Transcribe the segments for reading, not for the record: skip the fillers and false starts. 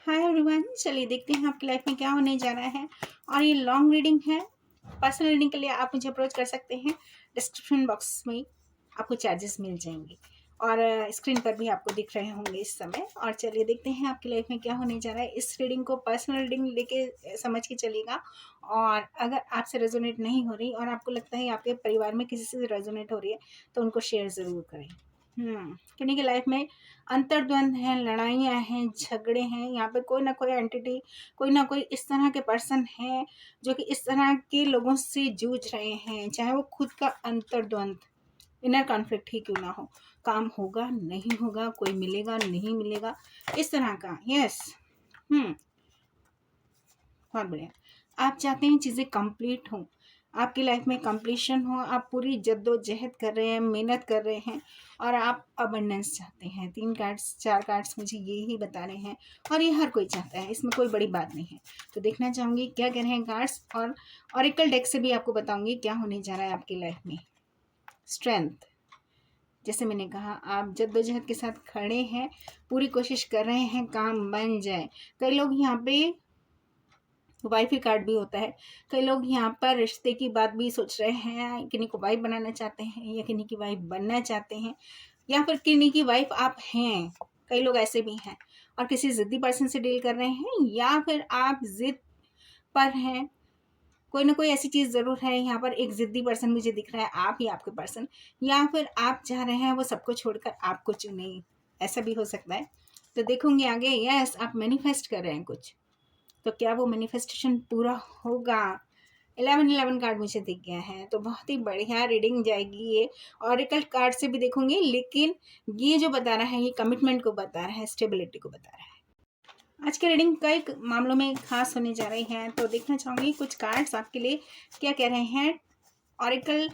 Hi everyone, चलिए देखते हैं आपकी लाइफ में क्या होने जा रहा है। और ये लॉन्ग रीडिंग है। पर्सनल रीडिंग के लिए आप मुझे अप्रोच कर सकते हैं। डिस्क्रिप्शन बॉक्स में आपको चार्जेस मिल जाएंगे और स्क्रीन पर भी आपको दिख रहे होंगे इस समय। और चलिए देखते हैं आपकी लाइफ में क्या होने जा रहा है। इस रीडिंग को पर्सनल रीडिंग लेके समझ के चलिएगा। और अगर आपसे रेजोनेट नहीं हो रही और आपको लगता है आपके परिवार में किसी से रेजोनेट हो रही है तो उनको शेयर ज़रूर करें। किन्हीं की लाइफ में अंतर्द्वंद हैं, लड़ाइयाँ हैं, झगड़े हैं। यहाँ पे कोई ना कोई एंटिटी, कोई ना कोई इस तरह के पर्सन हैं जो कि इस तरह के लोगों से जूझ रहे हैं। चाहे वो खुद का अंतर्द्वंद, इनर कॉन्फ्लिक्ट ही क्यों ना हो, काम होगा नहीं होगा, कोई मिलेगा नहीं मिलेगा, इस तरह का। यस। बहुत बढ़िया। आप चाहते हैं चीज़ें कंप्लीट हों, आपकी लाइफ में कंप्लीशन हो, आप पूरी जद्दोजहद कर रहे हैं, मेहनत कर रहे हैं और आप अबंडेंस चाहते हैं। 3 कार्ड्स 4 कार्ड्स मुझे ये ही बता रहे हैं और ये हर कोई चाहता है, इसमें कोई बड़ी बात नहीं है। तो देखना चाहूँगी क्या कह रहे हैं कार्ड्स। और ऑरेकल डेक से भी आपको बताऊँगी क्या होने जा रहा है आपकी लाइफ में। स्ट्रेंथ, जैसे मैंने कहा आप जद्दोजहद के साथ खड़े हैं, पूरी कोशिश कर रहे हैं काम बन जाए। कई लोग यहाँ पे वाइफ कार्ड भी होता है। कई लोग यहाँ पर रिश्ते की बात भी सोच रहे हैं, किन्हीं को वाइफ बनाना चाहते हैं या किन्हीं की वाइफ बनना चाहते हैं, या फिर किन्हीं की वाइफ आप हैं। कई लोग ऐसे भी हैं और किसी ज़िद्दी पर्सन से डील कर रहे हैं, या फिर आप ज़िद पर हैं। कोई ना कोई ऐसी चीज़ ज़रूर है। यहाँ पर एक ज़िद्दी पर्सन मुझे दिख रहा है, आप ही आपके पर्सन, या फिर आप चाह रहे हैं वो सबको छोड़कर आपको चुने, ऐसा भी हो सकता है। तो देखूंगी आगे। यस, आप मैनिफेस्ट कर रहे हैं कुछ, तो क्या वो मैनिफेस्टेशन पूरा होगा। 11 कार्ड मुझे दिख गया है, तो बहुत ही बढ़िया रीडिंग जाएगी ये। ऑरेकल कार्ड से भी देखूंगी, लेकिन ये जो बता रहा है ये कमिटमेंट को बता रहा है, स्टेबिलिटी को बता रहा है। आज के रीडिंग कई मामलों में खास होने जा रही है, तो देखना चाहूँगी कुछ कार्ड्स आपके लिए क्या कह रहे हैं। ऑरेकल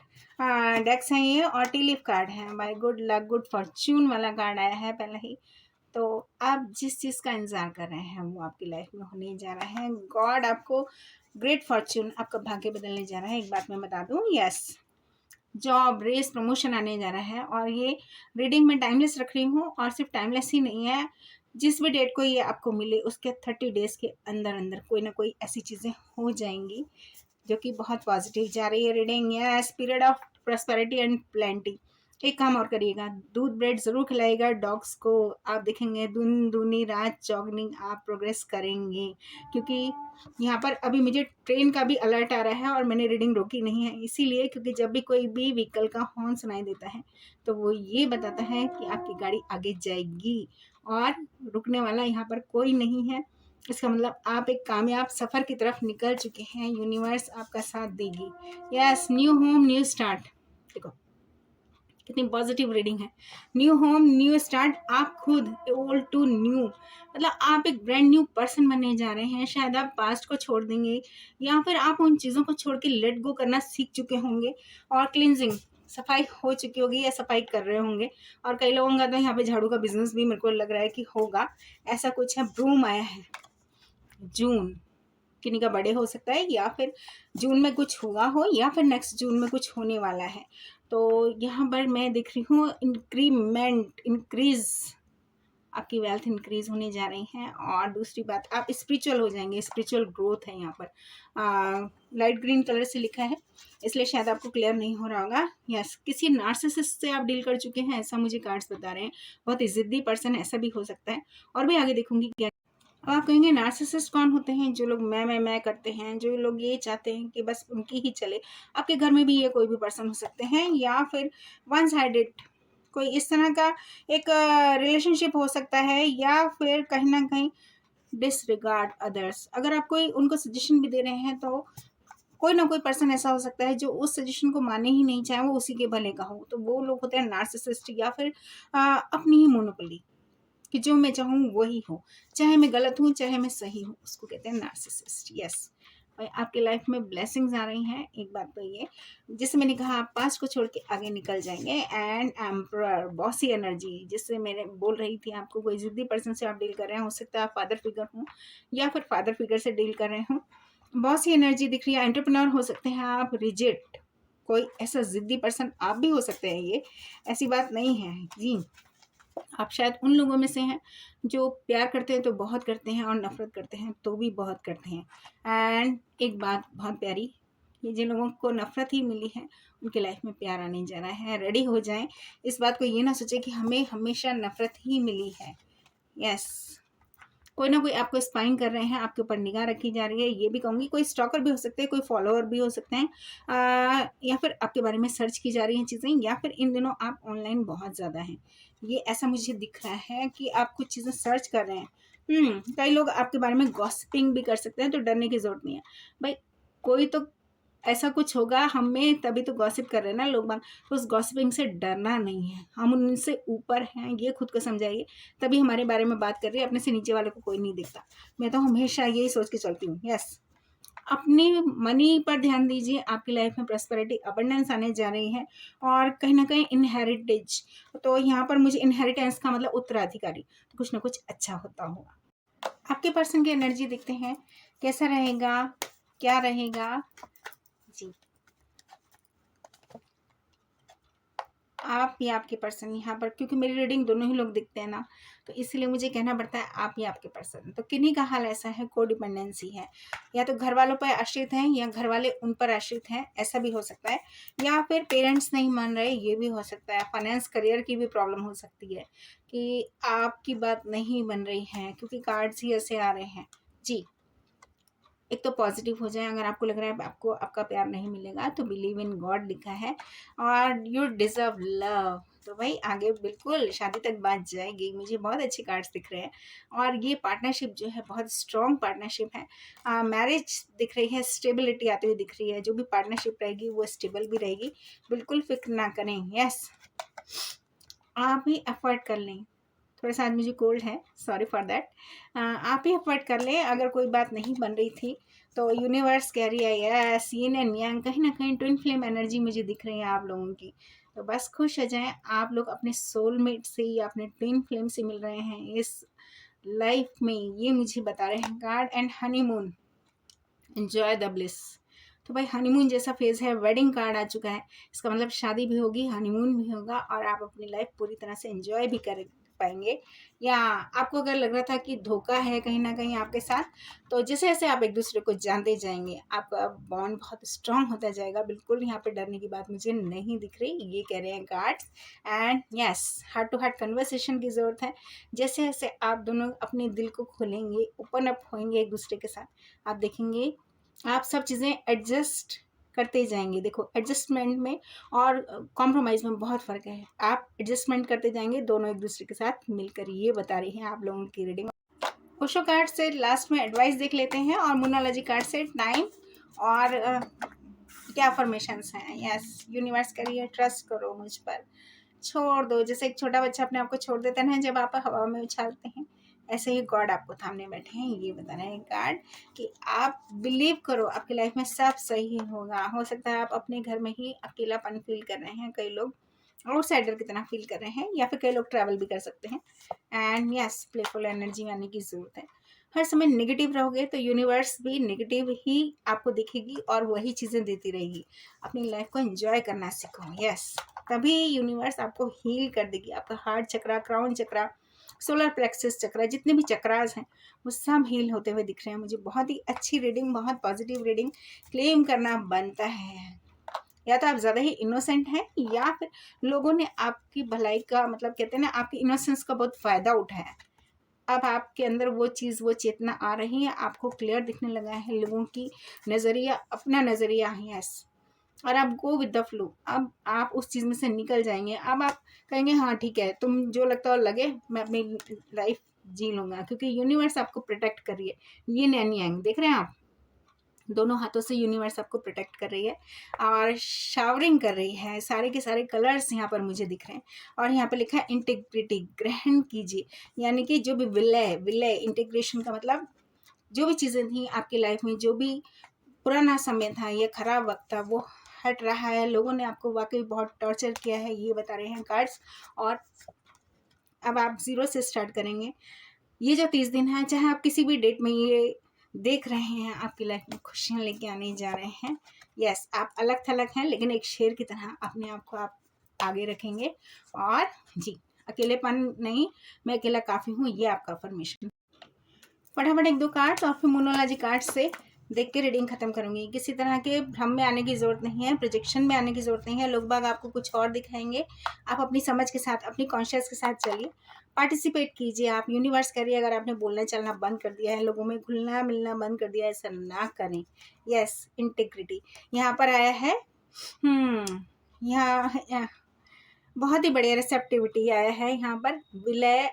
डेक्स हैं ये और टी लीफ कार्ड है। By good luck good fortune वाला कार्ड आया है पहले ही। तो आप जिस चीज़ का इंतज़ार कर रहे हैं वो आपकी लाइफ में होने जा रहा है। गॉड आपको ग्रेट फॉर्च्यून, आपका भाग्य बदलने जा रहा है। एक बात मैं बता दूं, यस, जॉब रेस प्रमोशन आने जा रहा है। और ये रीडिंग में टाइमलेस रख रही हूँ, और सिर्फ टाइमलेस ही नहीं है, जिस भी डेट को ये आपको मिले उसके 30 डेज़ के अंदर अंदर कोई ना कोई ऐसी चीज़ें हो जाएंगी जो कि बहुत पॉजिटिव जा रही है reading. Yes, period of prosperity and plenty. एक काम और करिएगा, दूध ब्रेड ज़रूर खिलाइएगा डॉग्स को। आप देखेंगे दिन दूनी रात जॉगिंग आप प्रोग्रेस करेंगे, क्योंकि यहाँ पर अभी मुझे ट्रेन का भी अलर्ट आ रहा है और मैंने रीडिंग रोकी नहीं है इसीलिए, क्योंकि जब भी कोई भी व्हीकल का हॉर्न सुनाई देता है तो वो ये बताता है कि आपकी गाड़ी आगे जाएगी और रुकने वाला यहाँ पर कोई नहीं है। इसका मतलब आप एक कामयाब सफ़र की तरफ निकल चुके हैं, यूनिवर्स आपका साथ देगी। Yes, new home new start. देखो कितनी पॉजिटिव रीडिंग है। न्यू होम न्यू स्टार्ट, आप खुद ओल्ड टू न्यू, मतलब आप एक ब्रांड न्यू पर्सन बनने जा रहे हैं। शायद आप पास्ट को छोड़ देंगे, या फिर आप उन चीज़ों को छोड़ के लेट गो करना सीख चुके होंगे और क्लिनजिंग, सफाई हो चुकी होगी या सफाई कर रहे होंगे। और कई लोगों का तो यहाँ पे झाड़ू का बिजनेस भी मेरे को लग रहा है कि होगा, ऐसा कुछ है। ब्रूम आया है। जून, किन्हीं का बर्थडे हो सकता है, या फिर जून में कुछ हुआ हो, या फिर नेक्स्ट जून में कुछ होने वाला है। तो यहाँ पर मैं देख रही हूँ इंक्रीमेंट, इंक्रीज, आपकी वेल्थ इंक्रीज होने जा रही हैं। और दूसरी बात, आप स्पिरिचुअल हो जाएंगे, स्पिरिचुअल ग्रोथ है यहाँ पर। लाइट ग्रीन कलर से लिखा है इसलिए शायद आपको क्लियर नहीं हो रहा होगा। यस, किसी नार्सिसिस्ट से आप डील कर चुके हैं, ऐसा मुझे कार्ड्स बता रहे हैं। बहुत ही जिद्दी पर्सन, ऐसा भी हो सकता है। और भी आगे देखूंगी क्या। अब आप कहेंगे नार्सिसिस्ट कौन होते हैं? जो लोग मैं करते हैं, जो लोग ये चाहते हैं कि बस उनकी ही चले। आपके घर में भी ये कोई भी पर्सन हो सकते हैं, या फिर वन साइडेड कोई इस तरह का एक रिलेशनशिप हो सकता है, या फिर कहीं ना कहीं डिसरिगार्ड अदर्स। अगर आप कोई उनको सजेशन भी दे रहे हैं तो कोई ना कोई पर्सन ऐसा हो सकता है जो उस सजेशन को माने ही नहीं, चाहे वो उसी के भले का हो। तो वो लोग होते हैं नार्सिसिस्ट, या फिर अपनी ही मोनोपोली, कि जो मैं चाहूँ वही हो, चाहे मैं गलत हूँ चाहे मैं सही हूँ, उसको कहते हैं नार्सिसिस्ट। यस, आपकी लाइफ में ब्लेसिंग्स आ रही हैं। एक बात तो ये, जिससे मैंने कहा आप पास्ट को छोड़ के आगे निकल जाएंगे। एंड एम्परर, बॉसी एनर्जी, जिससे मैंने बोल रही थी आपको, कोई जिद्दी पर्सन से आप डील कर रहे हैं, हो सकता है आप फादर फिगर हों या फिर फादर फिगर से डील कर रहे हों। बॉसी एनर्जी दिख रही है। एंटरप्रेन्योर हो सकते हैं आप, रिजिड, कोई ऐसा जिद्दी पर्सन आप भी हो सकते हैं, ये ऐसी बात नहीं है जी। आप शायद उन लोगों में से हैं जो प्यार करते हैं तो बहुत करते हैं और नफ़रत करते हैं तो भी बहुत करते हैं। एंड एक बात बहुत प्यारी, ये जिन लोगों को नफ़रत ही मिली है उनकी लाइफ में प्यार आने जा रहा है। रेडी हो जाएं, इस बात को ये ना सोचें कि हमें हमेशा नफ़रत ही मिली है। यस, कोई ना कोई आपको स्पाइंग कर रहे हैं, आपके ऊपर निगाह रखी जा रही है। ये भी कहूँगी कोई स्टॉकर भी हो सकते हैं, कोई फॉलोअर भी हो सकते हैं, या फिर आपके बारे में सर्च की जा रही हैं चीज़ें, या फिर इन दिनों आप ऑनलाइन बहुत ज़्यादा हैं। ये ऐसा मुझे दिख रहा है कि आप कुछ चीज़ें सर्च कर रहे हैं। कई लोग आपके बारे में गॉसिपिंग भी कर सकते हैं, तो डरने की ज़रूरत नहीं है। भाई कोई तो ऐसा कुछ होगा, हमें तभी तो गॉसिप कर रहे हैं ना लोग बाग, तो उस गॉसिपिंग से डरना नहीं है। हम उनसे ऊपर हैं, ये खुद को समझाइए, तभी हमारे बारे में बात कर रही है। अपने से नीचे वाले को कोई नहीं दिखता। मैं तो हमेशा यही सोच के चलती हूँ। यस, अपनी मनी पर ध्यान दीजिए। आपकी लाइफ में प्रॉस्पेरिटी, अबंडेंस आने जा रही है, और कहीं ना कहीं इनहेरिटेज, तो यहाँ पर मुझे इनहेरिटेंस का मतलब उत्तराधिकारी, तो कुछ ना कुछ अच्छा होता होगा। आपके पर्सन की एनर्जी देखते हैं कैसा रहेगा, क्या रहेगा जी। आप या आपके पर्सन यहाँ पर, क्योंकि मेरी रीडिंग दोनों ही लोग दिखते हैं ना, तो इसलिए मुझे कहना पड़ता है आप या आपके पर्सन। तो किन्हीं का हाल ऐसा है, कोडिपेंडेंसी है, या तो घर वालों पर आश्रित हैं या घर वाले उन पर आश्रित हैं, ऐसा भी हो सकता है। या फिर पेरेंट्स नहीं मान रहे, ये भी हो सकता है। फाइनेंस करियर की भी प्रॉब्लम हो सकती है कि आपकी बात नहीं बन रही है, क्योंकि कार्ड्स ही ऐसे आ रहे हैं जी। एक तो पॉजिटिव हो जाए, अगर आपको लग रहा है आपको आपका प्यार नहीं मिलेगा, तो बिलीव इन गॉड लिखा है, और यू डिजर्व लव। तो भाई आगे बिल्कुल शादी तक बात जाएगी। मुझे बहुत अच्छे कार्ड्स दिख रहे हैं, और ये पार्टनरशिप जो है बहुत स्ट्रॉन्ग पार्टनरशिप है। मैरिज दिख रही है, स्टेबिलिटी आती हुई दिख रही है। जो भी पार्टनरशिप रहेगी वो स्टेबल भी रहेगी, बिल्कुल फिक्र ना करें। यस, आप ही अफोर्ड कर लें। थोड़ा सा आज मुझे कोल्ड है, सॉरी फॉर दैट। आप ही अफोर्ड कर लें। अगर कोई बात नहीं बन रही थी तो यूनिवर्स कह रही है यस, यिन एंड यांग, कहीं ना कहीं ट्विन फ्लेम एनर्जी मुझे दिख रही है आप लोगों की। तो बस खुश हो जाएं, आप लोग अपने सोलमेट से या अपने ट्विन फ्लेम से मिल रहे हैं इस लाइफ में, ये मुझे बता रहे हैं card. And honeymoon, enjoy the bliss. तो भाई हनीमून जैसा फेज है, वेडिंग कार्ड आ चुका है, इसका मतलब शादी भी होगी, हनीमून भी होगा, और आप अपनी लाइफ पूरी तरह से एंजॉय भी कर पाएंगे। या आपको अगर लग रहा था कि धोखा है कहीं ना कहीं आपके साथ, तो जैसे जैसे आप एक दूसरे को जानते जाएंगे, आपका बॉन्ड बहुत स्ट्रांग होता जाएगा। बिल्कुल यहाँ पे डरने की बात मुझे नहीं दिख रही, ये कह रहे हैं cards. And yes, heart to heart conversation की ज़रूरत है। जैसे जैसे आप दोनों अपने दिल को खोलेंगे, ओपन अप होंगे एक दूसरे के साथ, आप देखेंगे आप सब चीज़ें एडजस्ट करते जाएंगे। देखो, एडजस्टमेंट में और कॉम्प्रोमाइज़ में बहुत फ़र्क है। आप एडजस्टमेंट करते जाएंगे दोनों एक दूसरे के साथ मिलकर, ये बता रही हैं आप लोगों की रीडिंग। ओशो कार्ड से लास्ट में एडवाइस देख लेते हैं, और मोनालॉजी कार्ड से टाइम और क्या फॉर्मेशंस हैं। यस, यूनिवर्स करिए, ट्रस्ट करो मुझ पर, छोड़ दो। जैसे एक छोटा बच्चा अपने आप को छोड़ देता है जब आप हवा में उछालते हैं, ऐसे ही गॉड आपको थामने बैठे हैं। ये बता रहे हैं कार्ड कि आप बिलीव करो, आपकी लाइफ में सब सही होगा। हो सकता है आप अपने घर में ही अकेलापन फील कर रहे हैं, कई लोग आउटसाइडर की तरह फील कर रहे हैं, या फिर कई लोग ट्रैवल भी कर सकते हैं। एंड यस, प्लेफुल एनर्जी आने की ज़रूरत है। हर समय नेगेटिव रहोगे तो यूनिवर्स भी नेगेटिव ही आपको दिखेगी, और वही चीज़ें देती रहेगी। अपनी लाइफ को एंजॉय करना सीखो। यस, तभी यूनिवर्स आपको हील कर देगी। आपका हार्ट चक्रा, क्राउन चक्रा, सोलर प्लेक्सस चक्रा, जितने भी चक्रास हैं वो सब हील होते हुए दिख रहे हैं मुझे। बहुत ही अच्छी रीडिंग, बहुत पॉजिटिव रीडिंग क्लेम करना बनता है। या तो आप ज़्यादा ही इनोसेंट हैं, या फिर लोगों ने आपकी भलाई का, मतलब कहते हैं ना, आपकी इनोसेंस का बहुत फ़ायदा उठाया। अब आपके अंदर वो चीज़, वो चेतना आ रही है, आपको क्लियर दिखने लगा है लोगों की नज़रिया, अपना नज़रिया है। यस, और आप गो विद द फ्लो। अब आप उस चीज़ में से निकल जाएंगे। अब आप कहेंगे हाँ ठीक है, तुम जो लगता हो लगे, मैं अपनी लाइफ जी लूँगा, क्योंकि यूनिवर्स आपको प्रोटेक्ट कर रही है। ये नैनी आएंगे, देख रहे हैं आप, दोनों हाथों से यूनिवर्स आपको प्रोटेक्ट कर रही है, और शावरिंग कर रही है। सारे के सारे कलर्स यहाँ पर मुझे दिख रहे हैं, और यहाँ पे लिखा है इंटीग्रिटी, ग्रहण कीजिए। यानी कि जो भी विलय, विलय इंटीग्रेशन का मतलब, जो भी चीज़ें थी आपकी लाइफ में, जो भी पुराना समय था या खराब वक्त था, वो हट रहा है। लोगों ने आपको वाकई बहुत टॉर्चर किया है, ये बता रहे हैं कार्ड्स। और अब आप ज़ीरो से स्टार्ट करेंगे। ये जो 30 दिन है, चाहे आप किसी भी डेट में ये देख रहे हैं, आपकी लाइफ में खुशियाँ लेके आने जा रहे हैं। यस, आप अलग थलग हैं, लेकिन एक शेर की तरह अपने आप को आप आगे रखेंगे। और जी, अकेलेपन नहीं, मैं अकेला काफ़ी हूँ, ये आपका अफर्मेशन। फटाफट 1-2 कार्ड्स और फिर मोनोलॉजी कार्ड से देख के रीडिंग खत्म करूंगी। किसी तरह के भ्रम में आने की ज़रूरत नहीं है, प्रोजेक्शन में आने की ज़रूरत नहीं है। लोग बाग आपको कुछ और दिखाएंगे, आप अपनी समझ के साथ, अपनी कॉन्शियस के साथ चलिए, पार्टिसिपेट कीजिए। आप यूनिवर्स करिए। अगर आपने बोलना चलना बंद कर दिया है, लोगों में घुलना मिलना बंद कर दिया है, ऐसा ना करें। यस, इंटीग्रिटी यहाँ पर आया है। यहाँ बहुत ही बढ़िया रिसेप्टिविटी आया है यहाँ पर। विलय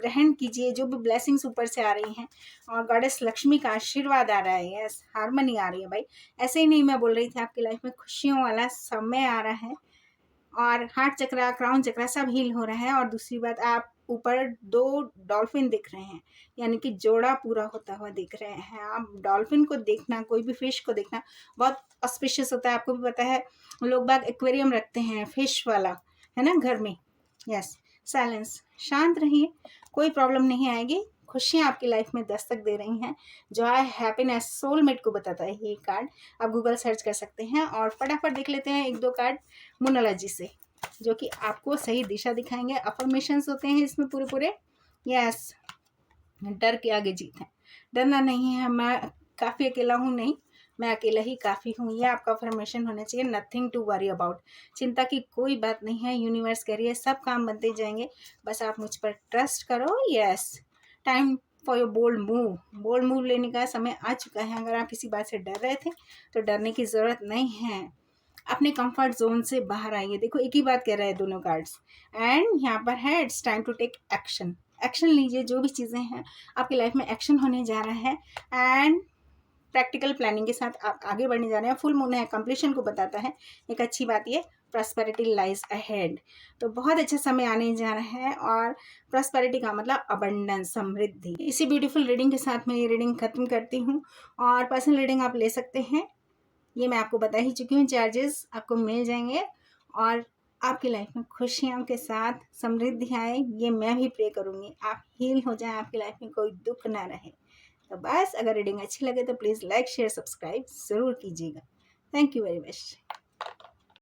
ग्रहण कीजिए जो भी ब्लेसिंग्स ऊपर से आ रही हैं, और गॉडेस लक्ष्मी का आशीर्वाद आ रहा है। यस, हारमनी आ रही है भाई। ऐसे ही नहीं, मैं बोल रही थी आपकी लाइफ में खुशियों वाला समय आ रहा है, और हार्ट चक्रा, क्राउन चक्रा सब हील हो रहा है। और दूसरी बात, आप ऊपर 2 डॉल्फिन दिख रहे हैं, यानी कि जोड़ा पूरा होता हुआ दिख रहे हैं। आप डॉल्फिन को देखना, कोई भी फिश को देखना बहुत ऑस्पिशियस होता है। आपको भी पता है, लोग बाग एक्वेरियम रखते हैं फिश वाला, है ना, घर में। यस, साइलेंस, शांत रहिए, कोई प्रॉब्लम नहीं आएगी। खुशियाँ आपकी लाइफ में दस्तक दे रही हैं। जॉय, हैप्पीनेस, सोलमेट को बताता है ये कार्ड। आप गूगल सर्च कर सकते हैं। और फटाफट देख लेते हैं 1-2 कार्ड मोनोलॉजी से, जो कि आपको सही दिशा दिखाएंगे। अफर्मेशंस होते हैं इसमें पूरे पूरे। यस, डर के आगे जीत है, डरना नहीं है। मैं काफ़ी अकेला हूँ, नहीं, मैं अकेला ही काफ़ी हूँ, ये आपका अफर्मेशन होना चाहिए। नथिंग टू वरी अबाउट, चिंता की कोई बात नहीं है। यूनिवर्स कह रही है सब काम बनते जाएंगे, बस आप मुझ पर ट्रस्ट करो। Yes, time for your bold move, bold move लेने का समय आ चुका है। अगर आप किसी बात से डर रहे थे तो डरने की ज़रूरत नहीं है। अपने कंफर्ट जोन से बाहर आइए। देखो, एक ही बात कह रहा है दोनों कार्ड्स। एंड यहाँ पर है, it's time to take action. Action लीजिए, जो भी चीज़ें हैं आपकी लाइफ में एक्शन होने जा रहा है। एंड प्रैक्टिकल प्लानिंग के साथ आप आगे बढ़ने जा रहे हैं। फुल मून है, कंप्लीशन को बताता है। एक अच्छी बात ये, प्रॉस्पेरिटी लाइज अहेड, तो बहुत अच्छा समय आने जा रहा है। और प्रॉस्पेरिटी का मतलब अबंडेंस, समृद्धि। इसी ब्यूटीफुल रीडिंग के साथ मैं ये रीडिंग खत्म करती हूँ। और पर्सनल रीडिंग आप ले सकते हैं, ये मैं आपको बता ही चुकी हूँ। चार्जेस आपको मिल जाएंगे। और आपकी लाइफ में खुशियों के साथ समृद्धि आए, ये मैं भी प्रे करूँगी। आप हील हो जाए, आपकी लाइफ में कोई दुख ना रहे। तो बस, अगर रीडिंग अच्छी लगे तो प्लीज़ लाइक शेयर सब्सक्राइब ज़रूर कीजिएगा। Thank you very much.